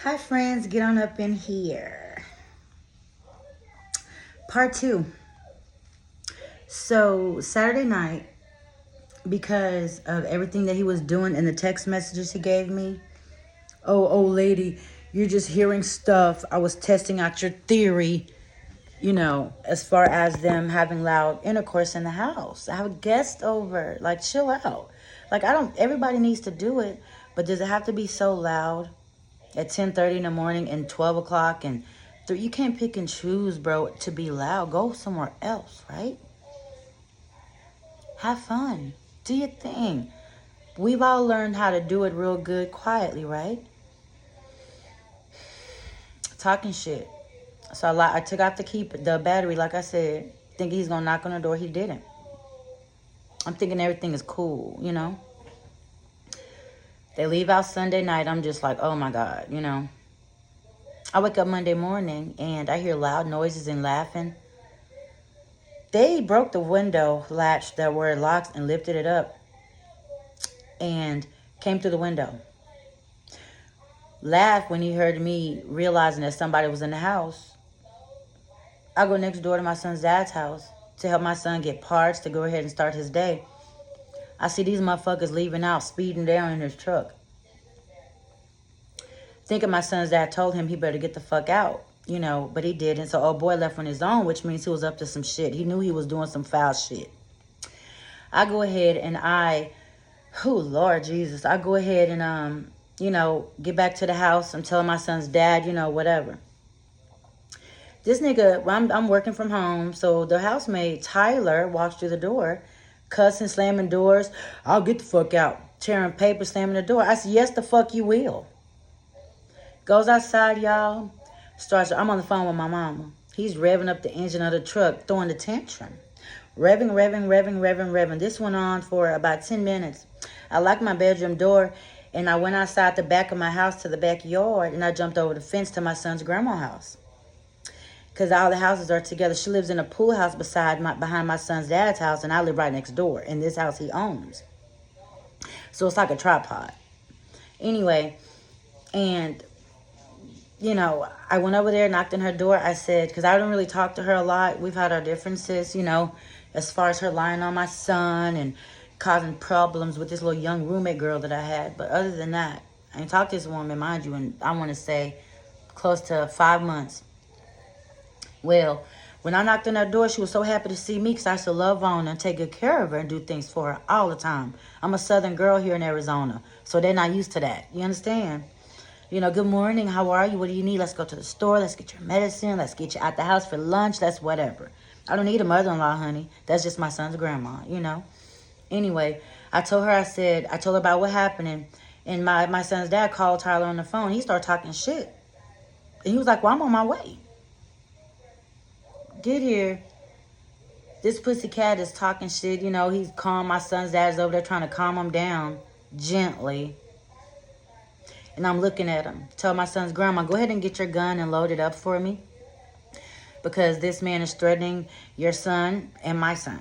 Hi friends, get on up in here. Part 2. So Saturday night, because of everything that he was doing and the text messages he gave me. Oh lady, you're just hearing stuff. I was testing out your theory, as far as them having loud intercourse in the house. I have a guest over. Like, chill out. Like, everybody needs to do it, but does it have to be so loud at 10:30 in the morning and 12 o'clock and you can't pick and choose, bro, to be loud. Go somewhere else, right? Have fun. Do your thing. We've all learned how to do it real good quietly, right? Talking shit. So I took out the battery, like I said, thinking he's gonna knock on the door. He didn't. I'm thinking everything is cool, They leave out Sunday night. I'm just like, oh my God, I wake up Monday morning and I hear loud noises and laughing. They broke the window latch that were locked and lifted it up and came through the window. Laughed when he heard me realizing that somebody was in the house. I go next door to my son's dad's house to help my son get parts to go ahead and start his day. I see these motherfuckers leaving out, speeding down in his truck. Thinking my son's dad told him he better get the fuck out, but he didn't. So old boy left on his own, which means he was up to some shit. He knew he was doing some foul shit. I go ahead and Lord Jesus, I go ahead and, get back to the house. I'm telling my son's dad, whatever. This nigga, I'm working from home, so the housemaid, Tyler, walks through the door, cussing, slamming doors. I'll get the fuck out. Tearing paper, slamming the door. I said, yes, the fuck you will. Goes outside, y'all. I'm on the phone with my mama. He's revving up the engine of the truck, throwing the tantrum. Revving. This went on for about 10 minutes. I locked my bedroom door, and I went outside the back of my house to the backyard, and I jumped over the fence to my son's grandma's house. Because all the houses are together. She lives in a pool house behind my son's dad's house, and I live right next door in this house he owns. So it's like a tripod. Anyway, and I went over there, knocked on her door. I said, because I don't really talk to her a lot. We've had our differences, as far as her lying on my son and causing problems with this little young roommate girl that I had. But other than that, I ain't talked to this woman, mind you, and I want to say close to 5 months. Well, when I knocked on her door, she was so happy to see me because I used to love on her and take good care of her and do things for her all the time. I'm a southern girl here in Arizona, so they're not used to that. You understand? Good morning, how are you? What do you need? Let's go to the store. Let's get your medicine. Let's get you out the house for lunch. That's whatever. I don't need a mother-in-law, honey. That's just my son's grandma, Anyway, I told her about what happened. And my son's dad called Tyler on the phone. He started talking shit. And he was like, well, I'm on my way. Get here. This pussycat is talking shit. He's calm. My son's dad is over there trying to calm him down gently. And I'm looking at him. Tell my son's grandma, go ahead and get your gun and load it up for me. Because this man is threatening your son and my son.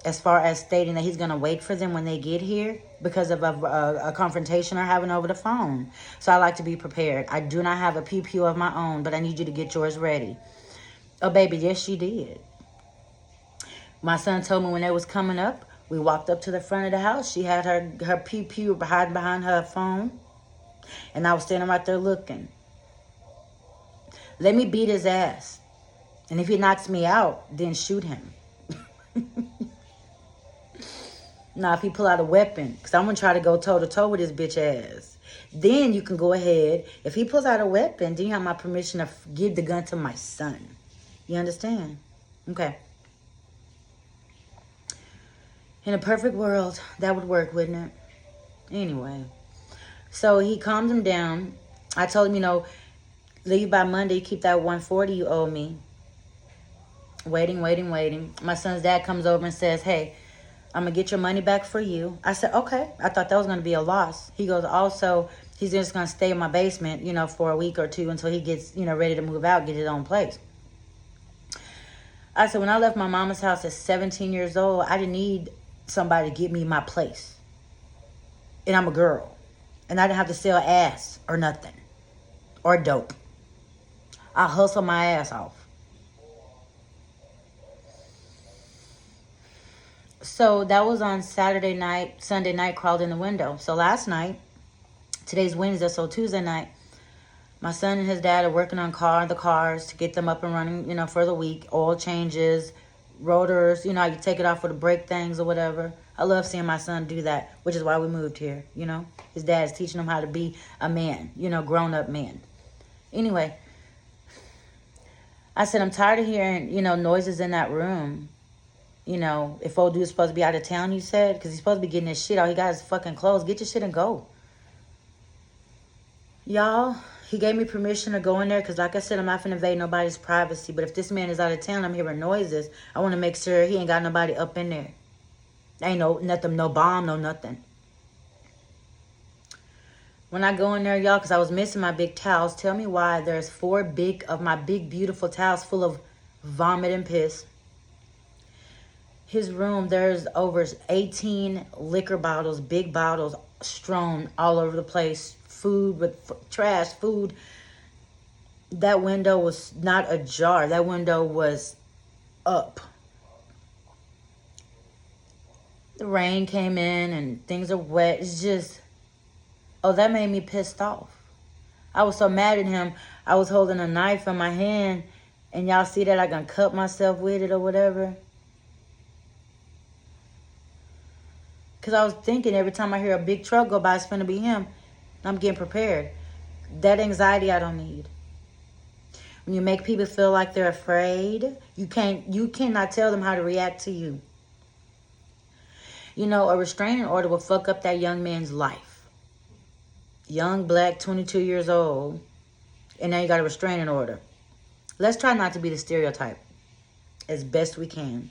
As far as stating that he's going to wait for them when they get here. Because of a confrontation they're having over the phone. So I like to be prepared. I do not have a pew of my own. But I need you to get yours ready. Oh, baby, yes, she did. My son told me when they was coming up. We walked up to the front of the house. She had her pew hiding behind her phone. And I was standing right there looking. Let me beat his ass. And if he knocks me out, then shoot him. Now, if he pull out a weapon, because I'm going to try to go toe-to-toe with his bitch ass. Then you can go ahead. If he pulls out a weapon, then you have my permission to give the gun to my son. You understand? Okay. In a perfect world, that would work, wouldn't it? Anyway. So he calmed him down. I told him, leave by Monday. Keep that $140 you owe me. Waiting. My son's dad comes over and says, hey, I'm going to get your money back for you. I said, okay. I thought that was going to be a loss. He goes, also, he's just going to stay in my basement, for a week or two until he gets, ready to move out, get his own place. I said, when I left my mama's house at 17 years old, I didn't need somebody to give me my place. And I'm a girl. And I didn't have to sell ass or nothing. or dope. I hustle my ass off. So that was on Saturday night. Sunday night, crawled in the window. So last night, today's Wednesday, so Tuesday night, my son and his dad are working on the cars to get them up and running, for the week. Oil changes, rotors, you take it off for the brake things or whatever. I love seeing my son do that, which is why we moved here, His dad's teaching him how to be a man, grown-up man. Anyway, I said, I'm tired of hearing, noises in that room. If old dude's supposed to be out of town, you said, because he's supposed to be getting his shit out. He got his fucking clothes. Get your shit and go. Y'all, he gave me permission to go in there because, like I said, I'm not finna invade nobody's privacy. But if this man is out of town, I'm hearing noises. I want to make sure he ain't got nobody up in there. Ain't no bomb, no nothing. When I go in there, y'all, because I was missing my big towels, tell me why there's 4 of my big, beautiful towels full of vomit and piss. His room, there's over 18 liquor bottles, big bottles, strewn all over the place. Food with trash, food. That window was not ajar. That window was up. The rain came in and things are wet. It's just, that made me pissed off. I was so mad at him. I was holding a knife in my hand, and y'all see that I can cut myself with it or whatever. Because I was thinking every time I hear a big truck go by, it's going to be him. I'm getting prepared. That anxiety I don't need. When you make people feel like they're afraid, you cannot tell them how to react to you. A restraining order will fuck up that young man's life. Young, black, 22 years old, and now you got a restraining order. Let's try not to be the stereotype as best we can.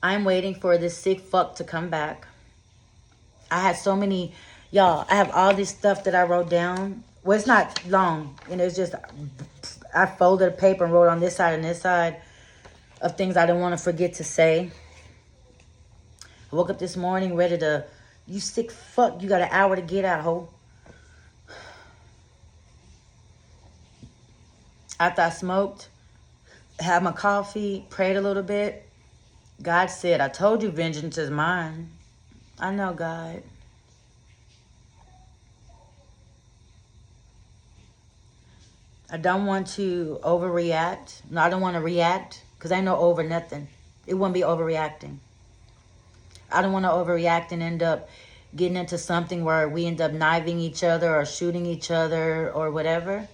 I'm waiting for this sick fuck to come back. I had so many, y'all, I have all this stuff that I wrote down. Well, it's not long. It's just, I folded a paper and wrote on this side and this side of things I didn't want to forget to say. I woke up this morning ready to, you sick fuck, you got an hour to get out, ho. After I smoked, had my coffee, prayed a little bit. God said, I told you vengeance is mine. I know, God. I don't want to overreact. No, I don't want to react because I know over nothing. It wouldn't be overreacting. I don't want to overreact and end up getting into something where we end up knifing each other or shooting each other or whatever.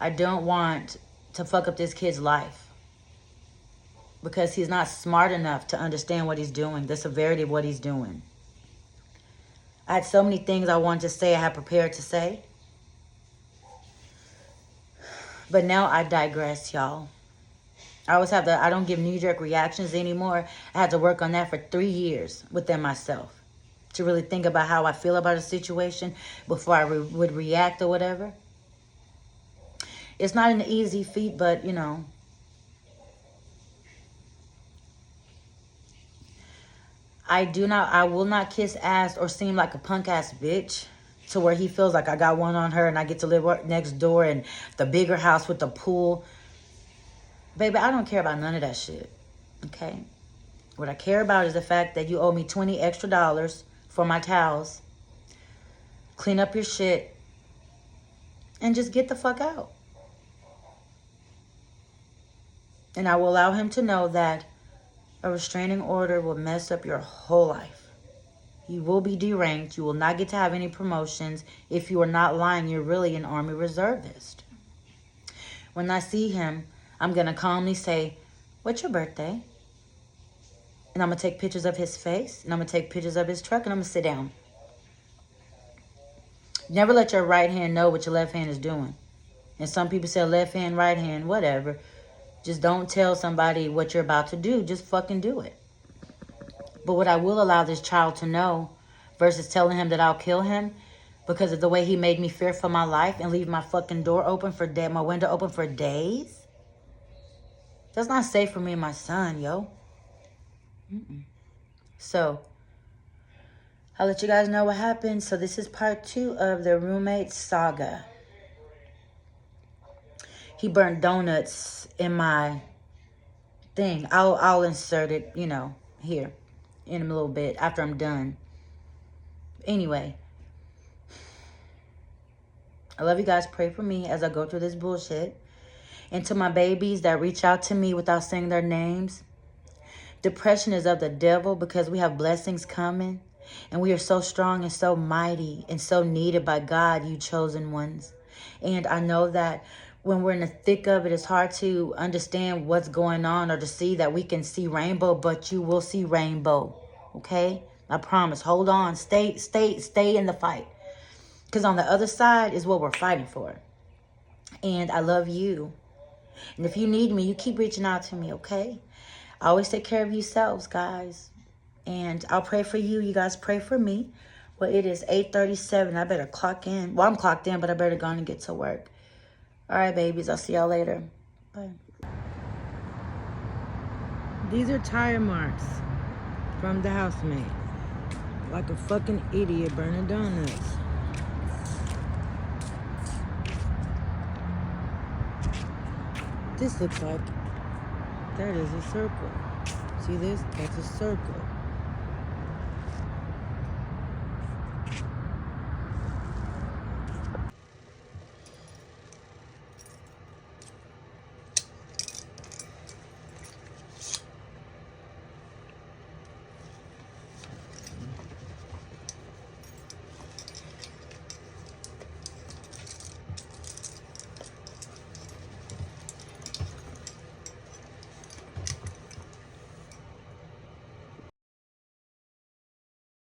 I don't want to fuck up this kid's life because he's not smart enough to understand what he's doing, the severity of what he's doing. I had so many things I wanted to say, I had prepared to say. But now I digress, y'all. I don't give knee-jerk reactions anymore. I had to work on that for 3 years within myself to really think about how I feel about a situation before I would react or whatever. It's not an easy feat, but, I will not kiss ass or seem like a punk ass bitch to where he feels like I got one on her and I get to live next door and the bigger house with the pool. Baby, I don't care about none of that shit, okay? What I care about is the fact that you owe me $20 extra for my towels. Clean up your shit and just get the fuck out. And I will allow him to know that a restraining order will mess up your whole life. You will be deranked. You will not get to have any promotions. If you are not lying, you're really an Army reservist. When I see him, I'm going to calmly say, what's your birthday? And I'm going to take pictures of his face. And I'm going to take pictures of his truck. And I'm going to sit down. Never let your right hand know what your left hand is doing. And some people say left hand, right hand, whatever. Just don't tell somebody what you're about to do. Just fucking do it. But what I will allow this child to know versus telling him that I'll kill him because of the way he made me fear for my life and leave my fucking door open for my window open for days. That's not safe for me and my son, yo. So, I'll let you guys know what happened. So this is part 2 of the roommate saga. He burnt donuts in my thing. I'll insert it, you know, here in a little bit after I'm done. Anyway, I love you guys. Pray for me as I go through this bullshit. And to my babies that reach out to me without saying their names, depression is of the devil because we have blessings coming. And we are so strong and so mighty and so needed by God, you chosen ones. And I know that when we're in the thick of it, it's hard to understand what's going on or to see that we can see rainbow, but you will see rainbow. Okay? I promise. Hold on. Stay in the fight. Because on the other side is what we're fighting for. And I love you. And if you need me, you keep reaching out to me, okay? Always take care of yourselves, guys. And I'll pray for you. You guys pray for me. Well, it is 8:37. I better clock in. Well, I'm clocked in, but I better go on and get to work. All right, babies. I'll see y'all later. Bye. These are tire marks from the housemaid. Like a fucking idiot burning donuts. This looks like that is a circle. See this? That's a circle.